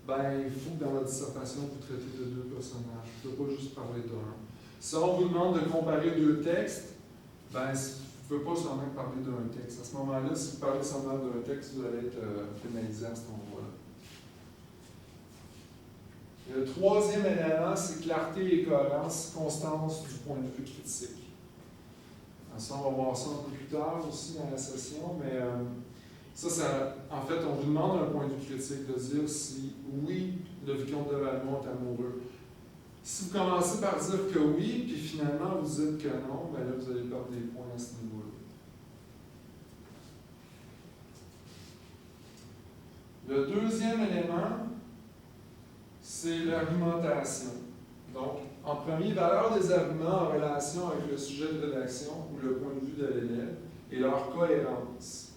ben, il faut que dans votre dissertation, vous traitez de 2 personnages. Vous ne pouvez pas juste parler d'un. Si on vous demande de comparer 2 textes, ben, vous ne pouvez pas seulement parler d'un texte. À ce moment-là, si vous parlez seulement d'un texte, vous allez être pénalisé à cet endroit-là. Le troisième élément, c'est clarté et cohérence, constance du point de vue critique. Ça, on va voir ça un peu plus tard aussi dans la session, mais ça, en fait, on vous demande un point de vue critique, de dire si, oui, le vicomte de Valmont est amoureux. Si vous commencez par dire que oui, puis finalement vous dites que non, bien là, vous allez perdre des points à ce niveau-là. Le deuxième élément, c'est l'argumentation. Donc, en premier, valeur des arguments en relation avec le sujet de rédaction ou le point de vue de l'élève et leur cohérence.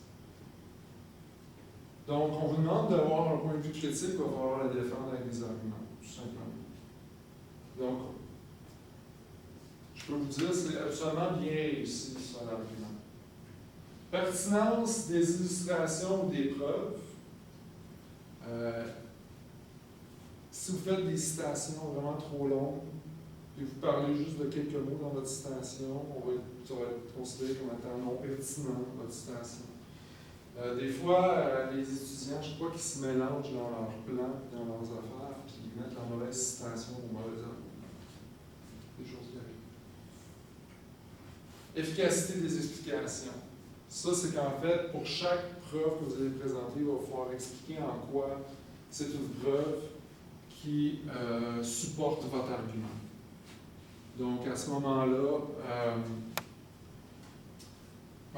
Donc, on vous demande d'avoir un point de vue critique, il va falloir le défendre avec des arguments, tout simplement. Donc, je peux vous dire, c'est absolument bien réussi, ça, l'argument. Pertinence des illustrations ou des preuves. Si vous faites des citations vraiment trop longues, et vous parlez juste de quelques mots dans votre citation, ça va être considéré comme étant non pertinent, votre citation. Des fois, les étudiants, je crois qu'ils se mélangent dans leur plan, dans leurs affaires, puis ils mettent la mauvaise citation au mauvais argument. Des choses qui arrivent. Efficacité des explications. Ça, c'est qu'en fait, pour chaque preuve que vous allez présenter, il va falloir expliquer en quoi c'est une preuve qui supporte votre argument. Donc, à ce moment-là,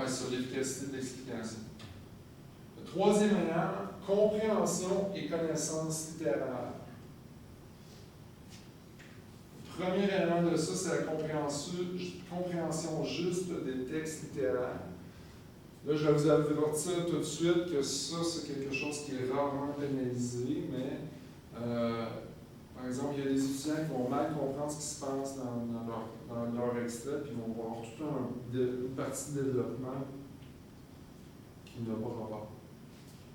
sur l'efficacité de l'explication. Le troisième élément, compréhension et connaissance littéraire. Le premier élément de ça, c'est la compréhension juste des textes littéraires. Là, je vais vous avertir tout de suite que ça, c'est quelque chose qui est rarement pénalisé, mais par exemple, il y a des étudiants qui vont mal comprendre ce qui se passe dans leur extrait, puis ils vont voir toute une partie de développement qui n'a pas rapport,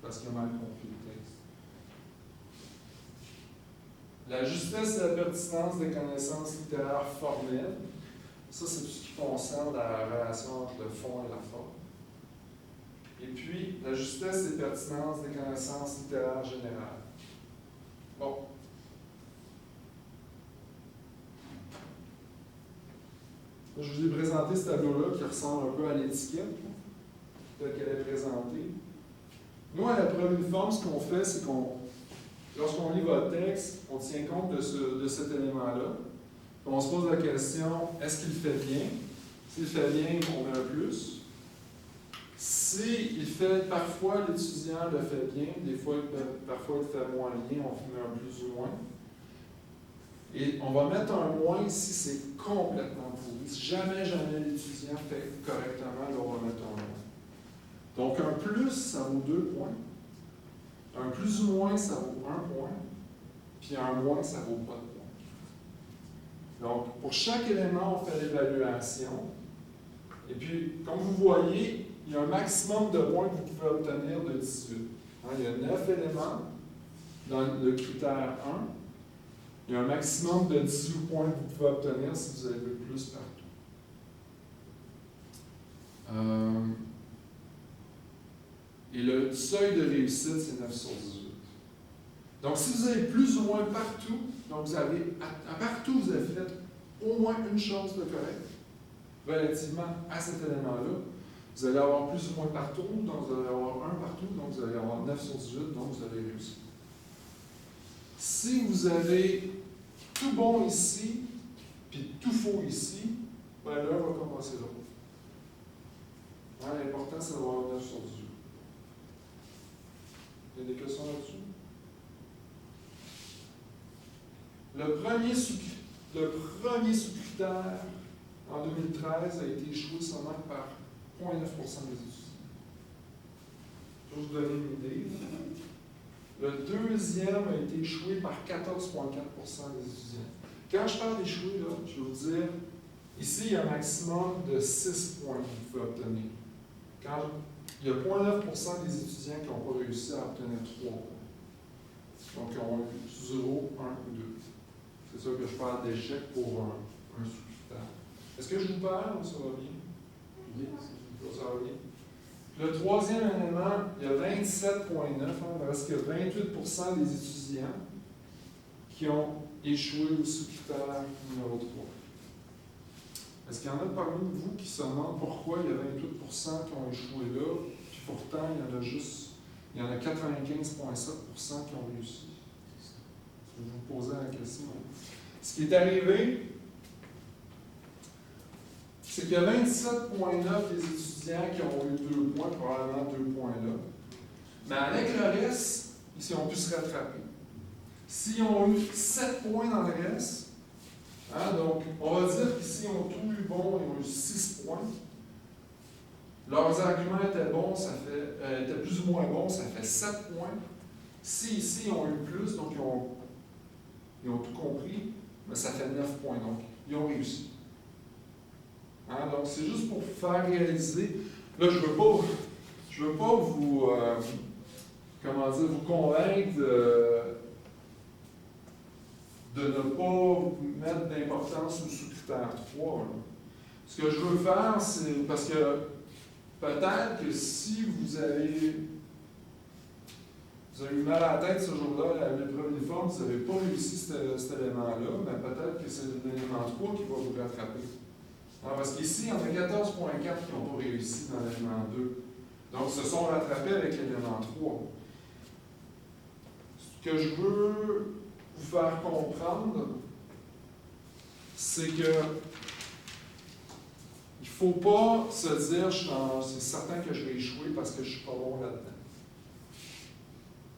parce qu'ils ont mal compris le texte. La justesse et la pertinence des connaissances littéraires formelles, ça, c'est tout ce qui concerne la relation entre le fond et la forme. Et puis, la justesse et pertinence des connaissances littéraires générales. Bon. Je vous ai présenté ce tableau-là qui ressemble un peu à l'étiquette, telle qu'elle est présentée. Nous, à la preuve uniforme, ce qu'on fait, c'est lorsqu'on lit votre texte, on tient compte de cet élément-là. On se pose la question, est-ce qu'il fait bien? S'il fait bien, on met un plus. Si parfois l'étudiant le fait bien, parfois il fait moins bien, on met un plus ou moins. Et on va mettre un moins si c'est complètement pourri. Si jamais l'étudiant fait correctement, là, on va mettre un moins. Donc un plus, ça vaut 2 points. Un plus ou moins, ça vaut 1 point. Puis un moins, ça vaut pas de point. Donc, pour chaque élément, on fait l'évaluation. Et puis, comme vous voyez, il y a un maximum de points que vous pouvez obtenir de 18. Il y a 9 éléments dans le critère 1. Il y a un maximum de 18 points que vous pouvez obtenir si vous avez le plus partout. Et le seuil de réussite, c'est 9 sur 18. Donc, si vous avez plus ou moins partout, donc vous avez, partout, vous avez fait au moins une chose de correct, relativement à cet élément-là, vous allez avoir plus ou moins partout, donc vous allez avoir 1 partout, donc vous allez avoir 9 sur 18, donc vous allez réussir. Si vous avez tout bon ici, puis tout faux ici, ben là, on va compenser l'autre. L'important, c'est d'avoir 9 sur 18. Il y a des questions là-dessus? Le premier sous-critère en 2013 a été échoué seulement par 0,9% des étudiants. Je vais vous donner une idée. Le deuxième a été échoué par 14,4% des étudiants. Quand je parle d'échouer, je vais vous dire, ici, il y a un maximum de 6 points que vous pouvez obtenir. Il y a 0,9% des étudiants qui n'ont pas réussi à obtenir 3 points. Donc, ils ont eu 0, 1 ou 2. C'est ça que je parle d'échec pour un sous-critère. Est-ce que je vous parle ou ça va bien? Oui, ça va bien. Le troisième élément, il y a 27,9, parce qu'il y a 28% des étudiants qui ont échoué au sous-critère numéro 3. Est-ce qu'il y en a parmi vous qui se demandent pourquoi il y a 28% qui ont échoué là, puis pourtant il y en a 95,7% qui ont réussi? Je vais vous poser la question. Ce qui est arrivé, c'est qu'il y a 27,9 des étudiants qui ont eu 2 points, probablement 2 points là. Mais avec le reste, ils ont pu se rattraper. S'ils ont eu 7 points dans le reste, donc on va dire qu'ici ils ont tout eu bon, ils ont eu 6 points. Leurs arguments étaient bons, étaient plus ou moins bons, ça fait 7 points. Si ici ils ont eu plus, donc ils ont tout compris, mais ça fait 9 points, donc ils ont réussi. Donc c'est juste pour vous faire réaliser. Là, je ne veux pas vous, vous convaincre de ne pas mettre d'importance au sous-critère 3. Là. Ce que je veux faire, c'est parce que peut-être que si vous avez eu mal à la tête ce jour-là, à l'épreuve uniforme, vous n'avez pas réussi cet élément-là, mais peut-être que c'est l'élément 3 qui va vous rattraper. Parce qu'ici, il y en a 14,4 qui n'ont pas réussi dans l'élément 2. Donc, se sont rattrapés avec l'élément 3. Ce que je veux vous faire comprendre, c'est que il ne faut pas se dire c'est certain que je vais échouer parce que je ne suis pas bon là-dedans.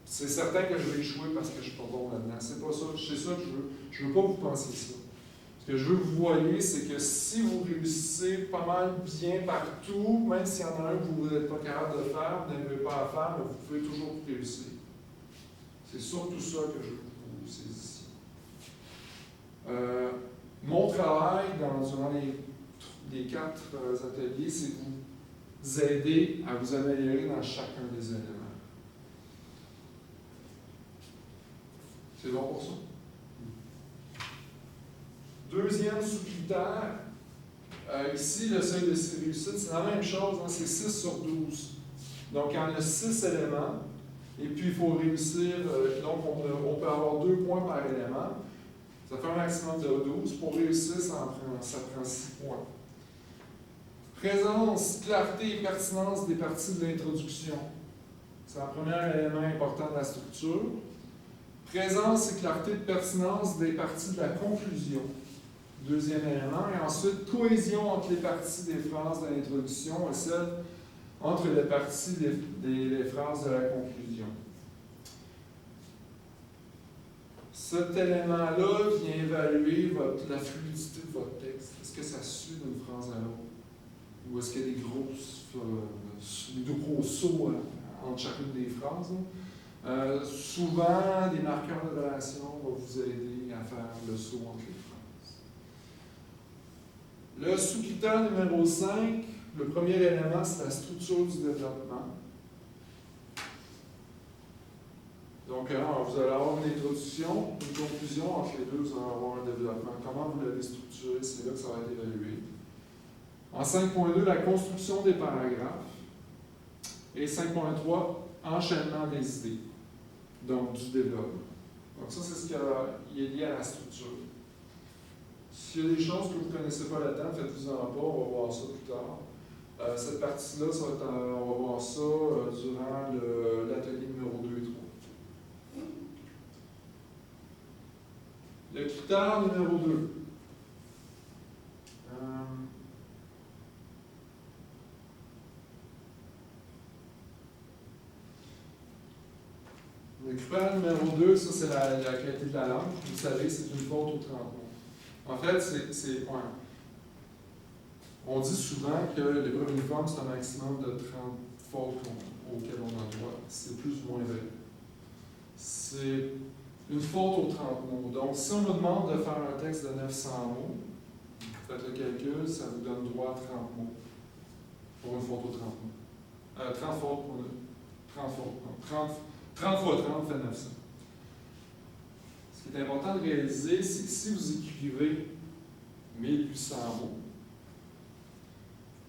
C'est certain que je vais échouer parce que je ne suis pas bon là-dedans. C'est pas ça. C'est ça que je veux. Je ne veux pas que vous pensiez ça. Ce que je veux que vous voyez, c'est que si vous réussissez pas mal bien partout, même s'il y en a un que vous n'êtes pas capable de faire, vous n'arrivez pas à faire, mais vous pouvez toujours réussir. C'est surtout ça que je veux que vous saisissiez. Mon travail durant les 4 ateliers, c'est de vous aider à vous améliorer dans chacun des éléments. C'est bon pour ça? Deuxième sous-critère, ici, le seuil de réussite, c'est la même chose, c'est 6 sur 12. Donc, il y en a 6 éléments, et puis il faut réussir, donc on peut avoir 2 points par élément. Ça fait un maximum de 12. Pour réussir, ça prend 6 points. Présence, clarté et pertinence des parties de l'introduction. C'est le premier élément important de la structure. Présence et clarté de pertinence des parties de la conclusion. Deuxième élément. Et ensuite, cohésion entre les parties des phrases de l'introduction et celles entre les parties des phrases de la conclusion. Cet élément-là vient évaluer la fluidité de votre texte. Est-ce que ça suit d'une phrase à l'autre? Ou est-ce qu'il y a des gros sauts entre chacune des phrases? Souvent, des marqueurs de relation vont vous aider à faire le saut entre les phrases. Le sous-critère numéro 5, le premier élément, c'est la structure du développement. Donc, vous allez avoir une introduction, une conclusion, entre les deux, vous allez avoir un développement. Comment vous l'avez structuré, c'est là que ça va être évalué. En 5.2, la construction des paragraphes. Et 5.3, enchaînement des idées, donc du développement. Donc ça, c'est ce qui est lié à la structure. S'il y a des choses que vous ne connaissez pas là-dedans, faites-vous-en pas, on va voir ça plus tard. Cette partie-là, on va voir ça durant l'atelier numéro 2 et 3. Le critère numéro 2. Le critère numéro 2, ça c'est la qualité de la langue. Vous savez, c'est une faute aux 30 mots. En fait, on dit souvent que l'épreuve uniforme, c'est un maximum de 30 fautes auxquelles on a droit. C'est plus ou moins vrai. C'est une faute aux 30 mots. Donc, si on nous demande de faire un texte de 900 mots, faites le calcul, ça vous donne droit à 30 mots pour une faute aux 30 mots. 30 fautes pour 30 fois 30 fait 900. ce qui est important de réaliser, c'est que si vous écrivez 1800 mots,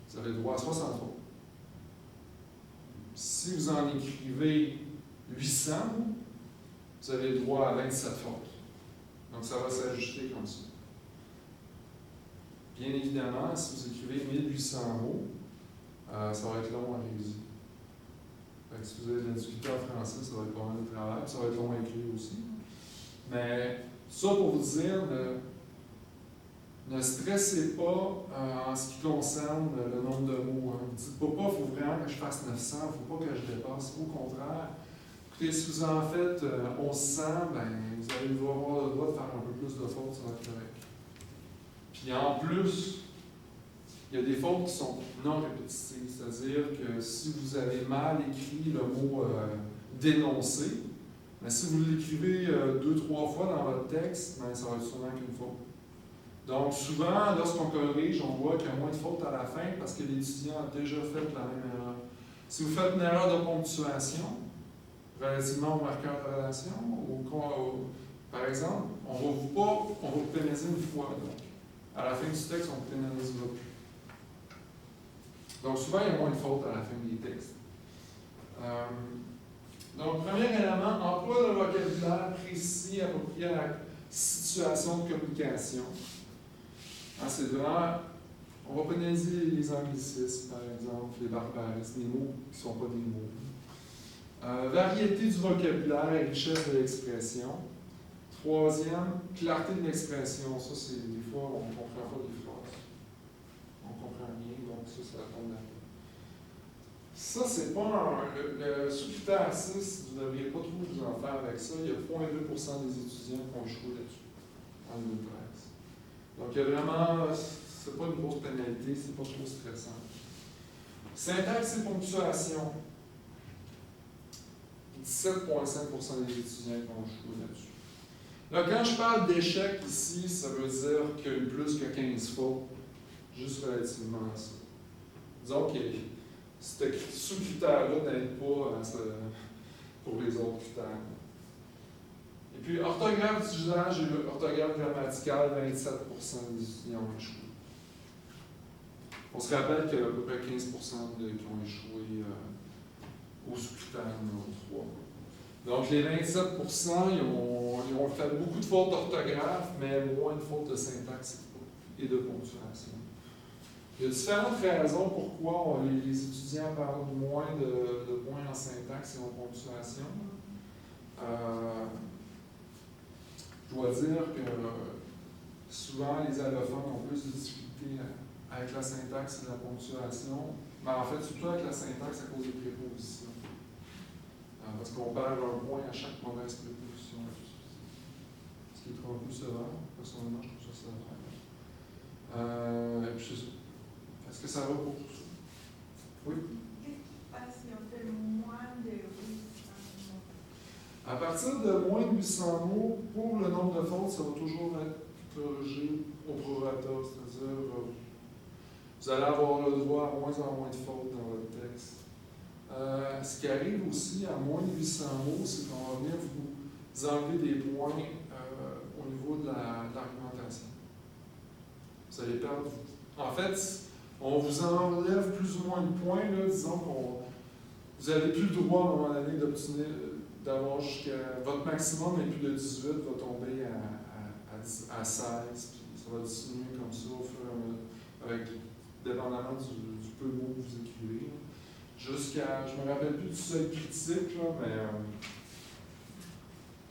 vous avez le droit à 60 fautes. Si vous en écrivez 800 mots, vous avez le droit à 27 fautes. Donc, ça va s'ajuster comme ça. Bien évidemment, si vous écrivez 1800 mots, ça va être long à réviser. Fait que si vous avez de la difficulté en français, ça va être pas mal de travail, puis ça va être long à écrire aussi. Mais ça pour vous dire, ne stressez pas en ce qui concerne le nombre de mots. Hein. Dites pas, il faut vraiment que je fasse 900, il ne faut pas que je dépasse. Au contraire, écoutez, si vous en faites 1100, ben, vous allez avoir le droit de faire un peu plus de fautes, ça va être correct. Puis en plus, il y a des fautes qui sont non répétitives, c'est-à-dire que si vous avez mal écrit le mot dénoncer, mais si vous l'écrivez 2-3 fois dans votre texte, ben, ça va être sûrement qu'une faute. Donc souvent, lorsqu'on corrige, on voit qu'il y a moins de fautes à la fin parce que l'étudiant a déjà fait la même erreur. Si vous faites une erreur de ponctuation, relativement au marqueur de relation, par exemple, on va vous pénaliser une fois. Donc, à la fin du texte, on ne pénalisera plus. Donc, souvent, il y a moins de fautes à la fin des textes. Donc, premier élément, emploi de vocabulaire précis approprié à la situation de communication. Hein, c'est vraiment, on va pénaliser les anglicismes, par exemple, les barbarismes, les mots qui ne sont pas des mots. Variété du vocabulaire et richesse de l'expression. Troisième, clarté de l'expression. Ça, c'est des fois, on ne comprend pas des phrases. On ne comprend rien, donc ça tombe là. Ça, c'est pas le sous-critère 6, vous ne devriez pas trop vous en faire avec ça. Il y a 0,2% des étudiants qui ont échoué là-dessus, en 2013. Donc, il y a vraiment, c'est pas une grosse pénalité, c'est pas trop stressant. Syntaxe et ponctuation. 17,5% des étudiants qui ont échoué là-dessus. Là, quand je parle d'échec ici, ça veut dire qu'il y a eu plus que 15 fautes, juste relativement à ça. Disons que ce sous-critère-là n'aide pas pour les autres critères. Et puis, orthographe d'usage et orthographe grammaticale, 27% des étudiants ont échoué. On se rappelle qu'il y a à peu près 15% qui ont échoué au sous-critère numéro 3. Donc, les 27%, ils ont fait beaucoup de fautes d'orthographe, mais moins de fautes de syntaxe et de ponctuation. Il y a différentes raisons pourquoi les étudiants parlent moins de points en syntaxe et en ponctuation. Je dois dire que souvent, les allophones ont plus de difficultés avec la syntaxe et la ponctuation, mais en fait, surtout avec la syntaxe à cause des prépositions. Parce qu'on perd un point à chaque mauvaise préposition. Ce qui est trop un peu sévère. Personnellement, je trouve ça sévère. Et puis c'est ça. Est-ce que ça va pour tout ça? Oui? Qu'est-ce qui se passe si on fait moins de 800 mots? À partir de moins de 800 mots, pour le nombre de fautes, ça va toujours être corrigé au prorata, c'est-à-dire vous allez avoir le droit à moins en moins de fautes dans votre texte. Ce qui arrive aussi à moins de 800 mots, c'est qu'on va venir vous enlever des points au niveau de l'argumentation. Vous allez perdre. En fait, on vous enlève plus ou moins de points, là, disons qu'on vous n'avez plus le droit à un moment donné d'obtenir, d'avoir jusqu'à. Votre maximum n'est plus de 18, va tomber à 16, puis ça va diminuer comme ça au fur et à mesure, dépendamment du peu de mots que vous écrivez. Jusqu'à, je ne me rappelle plus du seuil critique, là, mais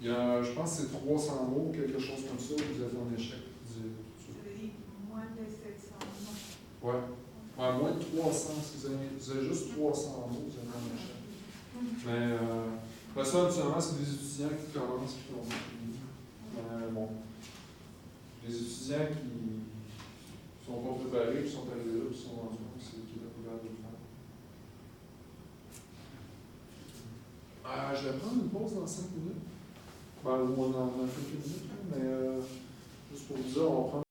il y a, je pense que c'est 300 mots, quelque chose comme ça, où vous êtes en échec. Ça veut dire moins de 700 mots. Ouais. Ouais, moins de 300, si vous avez juste 300 mots, vous êtes en échec. Mais ça, habituellement, c'est des étudiants qui commencent et qui ont fini. Mais bon, les étudiants qui ne sont pas préparés, qui sont arrivés là, qui sont rendus compte, c'est qui est capable de le faire. Je vais prendre une pause dans 5 minutes. Ben, ou dans quelques minutes, mais juste pour vous dire, on va prendre